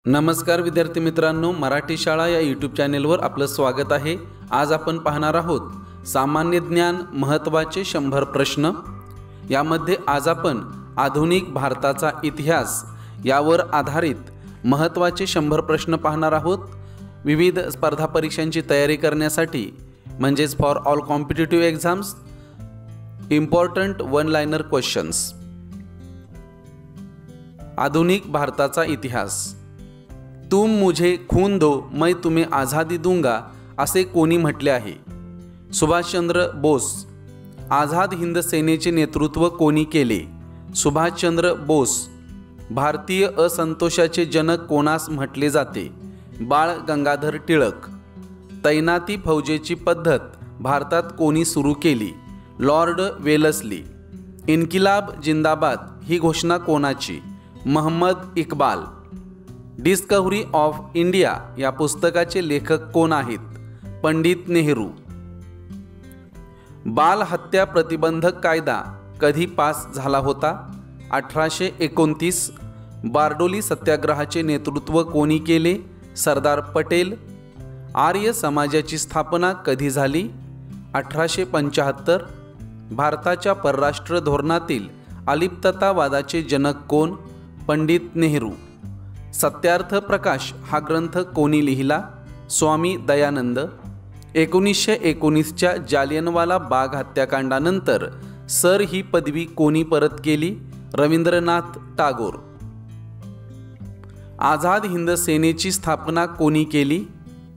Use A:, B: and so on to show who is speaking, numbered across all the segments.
A: नमस्कार विद्यार्थी मित्रांनो, मराठी शाळा या यूट्यूब चॅनेलवर आपलं स्वागत आहे। आज आपण पाहणार आहोत सामान्य ज्ञान महत्त्वाचे 100 प्रश्न। यामध्ये आज आपण आधुनिक भारताचा इतिहास यावर आधारित महत्त्वाचे 100 प्रश्न पाहणार आहोत। विविध स्पर्धा परीक्षांची तयारी करण्यासाठी म्हणजेच for all competitive exams important one liner questions. आधुनिक भारताचा इतिहास। तुम मुझे खून दो मैं तुम्हें आज़ादी दूंगा असे कोणी म्हटले आहे? सुभाषचंद्र बोस। आझाद हिंद सेनेचे नेतृत्व कोणी केले? सुभाषचंद्र बोस। भारतीय असंतोषाचे जनक कोणास म्हटले जाते? बाळ गंगाधर टिळक। तैनाती फौजेची पद्धत भारतात कोणी सुरू केली? Lord Wellesley. इन्किलाब जिंदाबाद ही घोषणा कोणाची? Mohammad Iqbal. Discovery of India या पुस्तकाचे लेखक कोण आहेत? पंडित नेहरू। बाल हत्या प्रतिबंधक कायदा कधी पास झाला होता? 1829। बारडोली सत्याग्रहाचे नेतृत्व कोणी केले? सरदार पटेल। आर्य समाजाची स्थापना कधी झाली? 1875। भारताच्या परराष्ट्र धोरणातील अलिप्ततावादाचे जनक कोण? पंडित नेहरू। सत्यार्थ प्रकाश हा ग्रंथ कोणी लिहिला? स्वामी दयानंद। 1919च्या जालियनवाला बाग हत्याकांडानंतर सर ही पदवी कोणी परत केली? रवींद्रनाथ टागोर। आझाद हिंद सेनेची स्थापना कोणी केली?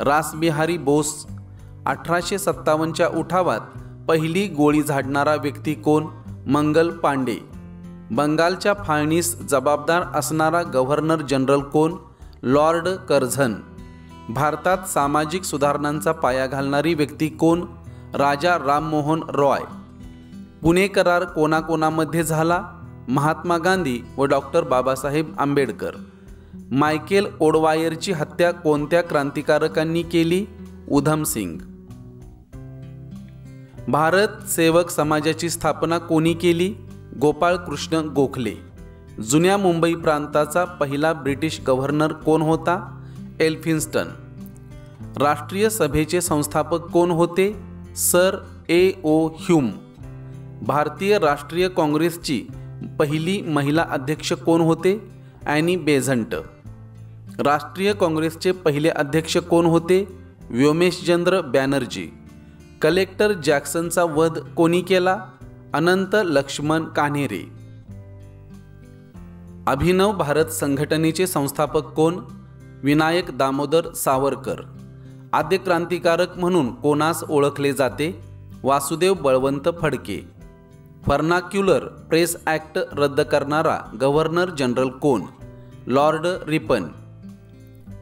A: रासबिहारी बोस। 1857च्या उठावात पहिली गोळी झाडणारा व्यक्ती कोण? मंगल पांडे। बंगालच्या फाळणीस जबाबदार असणारा गव्हर्नर जनरल कोण? Lord Curzon. भारतात सामाजिक सुधारणांचा पाया घालणारी व्यक्ती कोण? राजा राममोहन रॉय। पुणे करार कोणाकोणामध्ये झाला? महात्मा गांधी व डॉक्टर बाबासाहेब आंबेडकर। मायकेल ओडवायरची हत्या कोणत्या क्रांतिकारकांनी केली? उधम सिंग। भारत सेवक समाजाची स्थापना कोणी केली? गोपाळ कृष्ण गोखले। जुन्या मुंबई प्रांताचा पहिला ब्रिटिश गव्हर्नर कोण होता? एल्फिन्स्टन। राष्ट्रीय सभेचे संस्थापक कोण होते? Sir A.O. ह्यूम। भारतीय राष्ट्रीय काँग्रेसची पहिली महिला अध्यक्ष कोण होते? Annie Besant. राष्ट्रीय काँग्रेसचे पहिले अध्यक्ष कोण होते? व्योमेशचंद्र बॅनर्जी। कलेक्टर जॅक्सनचा वध कोणी केला? अनंत लक्ष्मण कान्हेरे। अभिनव भारत संघटनेचे संस्थापक कोण? विनायक दामोदर सावरकर। आद्य क्रांतिकारक म्हणून कोणास ओळखले जाते? वासुदेव बळवंत फडके। फर्नाक्युलर प्रेस ॲक्ट रद्द करणारा गव्हर्नर जनरल कोण? Lord Ripon.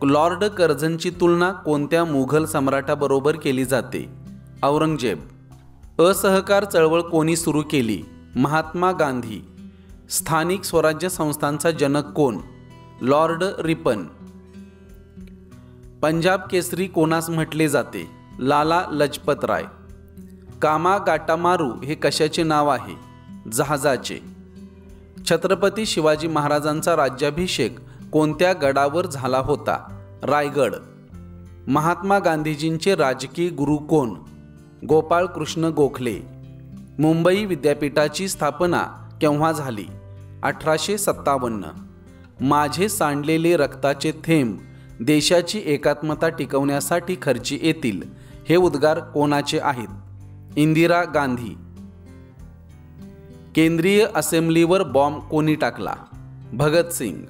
A: लॉर्ड कर्झनची तुलना कोणत्या मुघल सम्राटाबरोबर केली जाते? औरंगजेब। असहकार चळवळ कोणी सुरू केली? महात्मा गांधी। स्थानिक स्वराज्य संस्थांचा जनक कोण? Lord Ripon. पंजाब केसरी कोणास म्हटले जाते? लाला लजपत राय। कामा गाटामारू हे कशाचे नाव आहे? जहाजाचे। छत्रपती शिवाजी महाराजांचा राज्याभिषेक कोणत्या गडावर झाला होता? रायगड। महात्मा गांधीजींचे राजकीय गुरु कोण? गोपाळ कृष्ण गोखले। मुंबई विद्यापीठाची स्थापना केव्हा झाली? 1857। माझे सांडलेले रक्ताचे थेंब देशाची एकात्मता टिकवण्यासाठी खर्ची येतील हे उद्गार कोणाचे आहेत? इंदिरा गांधी। केंद्रीय असेंब्लीवर बॉम्ब कोणी टाकला? भगतसिंग।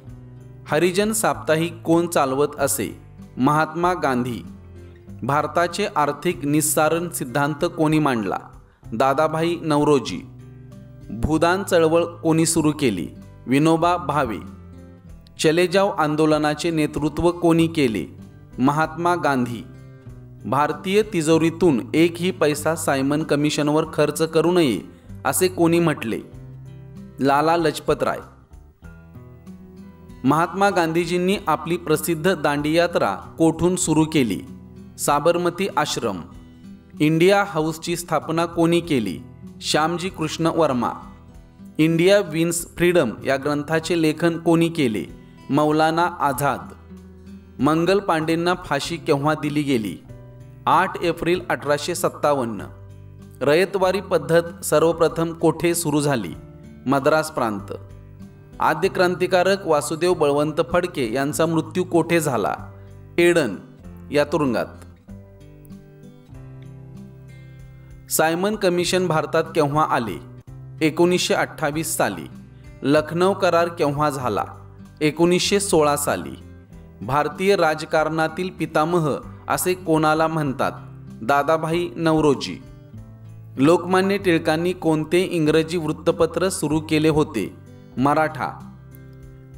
A: हरिजन साप्ताहिक कोण चालवत असे? महात्मा गांधी। भारताचे आर्थिक निस्सारण सिद्धांत कोणी मांडला? दादाभाई नौरोजी। भूदान चळवळ कोणी सुरू केली? विनोबा भावे। चले जाव आंदोलनाचे नेतृत्व कोणी केले? महात्मा गांधी। भारतीय तिजोरीतून एकही पैसा सायमन कमिशनवर खर्च करू नये असे कोणी म्हटले? लाला लजपत राय। महात्मा गांधीजींनी आपली प्रसिद्ध दांडी यात्रा कोठून सुरू केली? साबरमती आश्रम। इंडिया हाऊसची स्थापना कोणी केली? Shyamji Krishna Verma. India wins freedom या ग्रंथाचे लेखन कोणी केले? मौलाना आझाद। मंगल पांडेंना फाशी केव्हा दिली गेली? 8 एप्रिल 1857. रयतवारी पद्धत सर्वप्रथम कोठे सुरू झाली? मद्रास प्रांत. आद्य क्रांतिकारक वासुदेव बळवंत फडके यांचा मृत्यू कोठे झाला? एडन या तुरुंगात. सायमन कमिशन भारतात केव्हा आले? 1928 साली. लखनौ करार केव्हा झाला? 1916 साली. भारतीय राजकारणातील पितामह असे कोणाला म्हणतात? दादाभाई नौरोजी. लोकमान्य टिळकांनी कोणते इंग्रजी वृत्तपत्र सुरू केले होते? मराठा.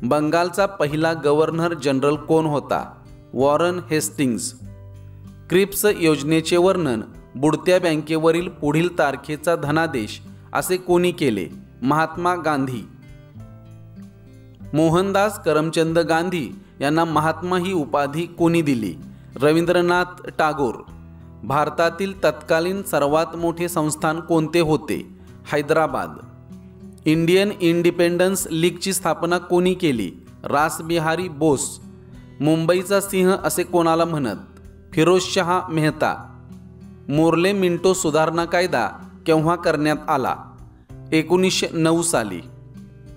A: बंगालचा पहिला गव्हर्नर जनरल कोण होता? Warren Hastings. क्रिप्स योजनेचे वर्णन बुडत्या बँकेवरील पुढील तारखेचा धनादेश असे कोणी केले? महात्मा गांधी. मोहनदास करमचंद गांधी यांना महात्मा ही उपाधी कोणी दिली? रवींद्रनाथ टागोर. भारतातील तत्कालीन सर्वात मोठे संस्थान कोणते होते? हैदराबाद. इंडियन इंडिपेंडन्स लीगची स्थापना कोणी केली? रासबिहारी बोस. मुंबईचा सिंह असे कोणाला म्हणत? फिरोजशहा मेहता. मोर्ले मिंटो सुधारणा कायदा केव्हा करण्यात आला? 1909 साली.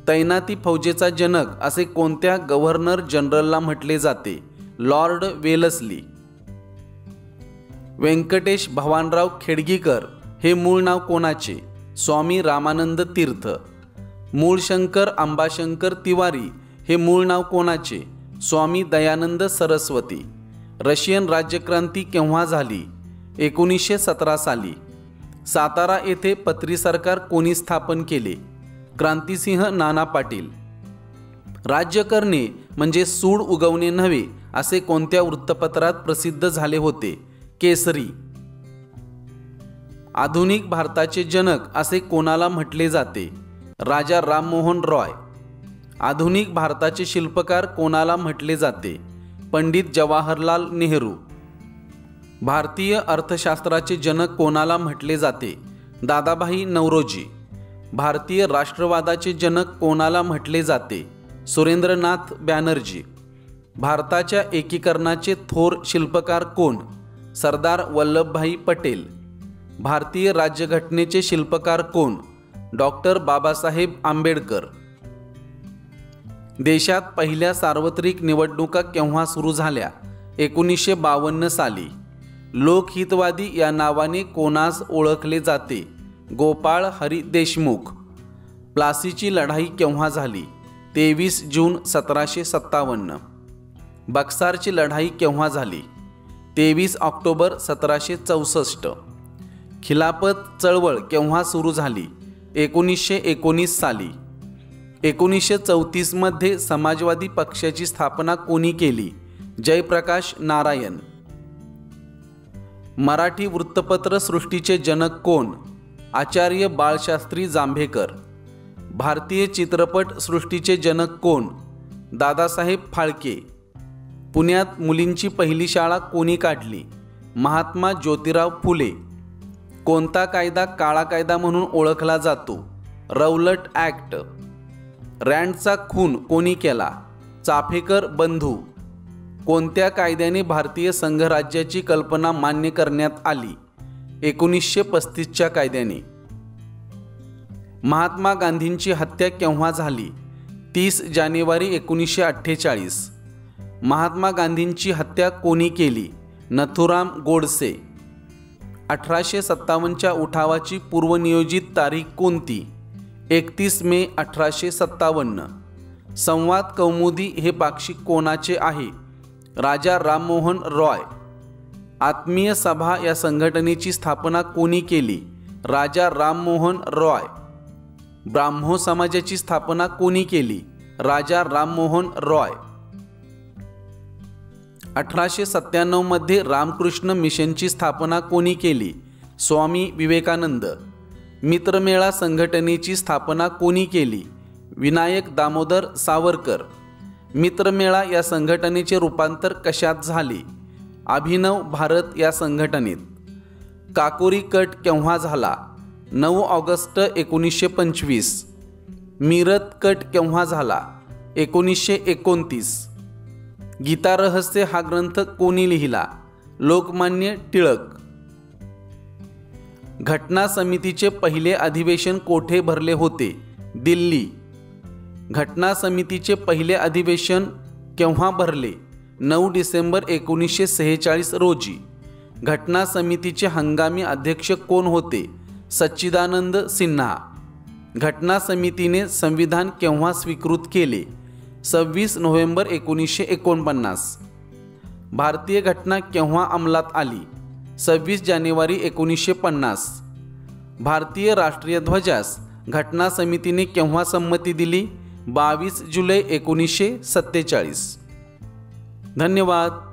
A: तैनाती फौजेचा जनक असे कोणत्या गव्हर्नर जनरलला म्हटले जाते? Lord Wellesley. व्यंकटेश भवानराव खेडगीकर हे मूळ नाव कोणाचे? स्वामी रामानंद तीर्थ. मूळशंकर अंबाशंकर तिवारी हे मूळ नाव कोणाचे? स्वामी दयानंद सरस्वती. रशियन राज्यक्रांती केव्हा झाली? 1917 साली. सातारा येथे पत्री सरकार कोणी स्थापन केले? क्रांतिसिंह नाना पाटील. राज्य करणे म्हणजे सूड उगवणे नव्हे असे कोणत्या वृत्तपत्रात प्रसिद्ध झाले होते? केसरी. आधुनिक भारताचे जनक असे कोणाला म्हटले जाते? राजा राममोहन रॉय. आधुनिक भारताचे शिल्पकार कोणाला म्हटले जाते? पंडित जवाहरलाल नेहरू. भारतीय अर्थशास्त्राचे जनक कोणाला म्हटले जाते? दादाभाई नौरोजी. भारतीय राष्ट्रवादाचे जनक कोणाला म्हटले जाते? सुरेंद्रनाथ बॅनर्जी. भारताच्या एकीकरणाचे थोर शिल्पकार कोण? सरदार वल्लभभाई पटेल. भारतीय राज्यघटनेचे शिल्पकार कोण? डॉक्टर बाबासाहेब आंबेडकर. देशात पहिल्या सार्वत्रिक निवडणुका केव्हा सुरू झाल्या? 1952 साली. लोकहितवादी या नावाने कोणास ओळखले जाते? गोपाळ हरी देशमुख. प्लासीची लढाई केव्हा झाली? 23 जून 1757. बक्सारची लढाई केव्हा झाली? 23 ऑक्टोबर 1764. खिलाफत चळवळ केव्हा सुरू झाली? 1919 साली. 1934 मध्ये समाजवादी पक्षाची स्थापना कोणी केली? जयप्रकाश नारायण. मराठी वृत्तपत्र सृष्टीचे जनक कोण? आचार्य बाळशास्त्री जांभेकर. भारतीय चित्रपट सृष्टीचे जनक कोण? दादासाहेब फाळके. पुण्यात मुलींची पहिली शाळा कोणी काढली? महात्मा ज्योतिराव फुले. कोणता कायदा काळा कायदा म्हणून ओळखला जातो? Rowlatt act. रँडचा खून कोणी केला? चाफेकर बंधू. कोणत्या कायद्याने भारतीय संघराज्याची कल्पना मान्य करण्यात आली? 1935च्या कायद्याने. महात्मा गांधींची हत्या केव्हा झाली? 30 जानेवारी 1948. महात्मा गांधींची हत्या कोणी केली? नथुराम गोडसे. 1857च्या उठावाची पूर्वनियोजित तारीख कोणती? 31 मे 1857. संवाद कौमुदी हे पाक्षिक कोणाचे आहे? राजा राममोहन रॉय. आत्मीय सभा या संघटनेची स्थापना कोणी केली? राजा राममोहन रॉय. ब्राह्मो समाजाची स्थापना कोणी केली? राजा राममोहन रॉय. 1897 मध्ये रामकृष्ण मिशनची स्थापना कोणी केली? स्वामी विवेकानंद. मित्रमेळा संघटनेची स्थापना कोणी केली? विनायक दामोदर सावरकर. मित्रमेळा या संघटनेचे रूपांतर कशात झाले? अभिनव भारत या संघटनेत. काकोरी कट केव्हा झाला? 9 ऑगस्ट 1925. मीरत कट केव्हा झाला? 1929. गीता रहस्य हा ग्रंथ कोणी लिहिला? लोकमान्य टिळक. घटना समितीचे पहिले अधिवेशन कोठे भरले होते? दिल्ली. घटना समितीचे पहिले अधिवेशन केव्हा भरले? 9 डिसेंबर 1946 रोजी. घटना समितीचे हंगामी अध्यक्ष कोण होते? सच्चिदानंद सिन्हा. घटना समितीने संविधान केव्हा स्वीकृत केले? 26 नोव्हेंबर 1949. भारतीय घटना केव्हा अंमलात आली? 26 जानेवारी 1950. भारतीय राष्ट्रीय ध्वजास घटना समितीने केव्हा संमती दिली? 22 जुलै 1947. धन्यवाद.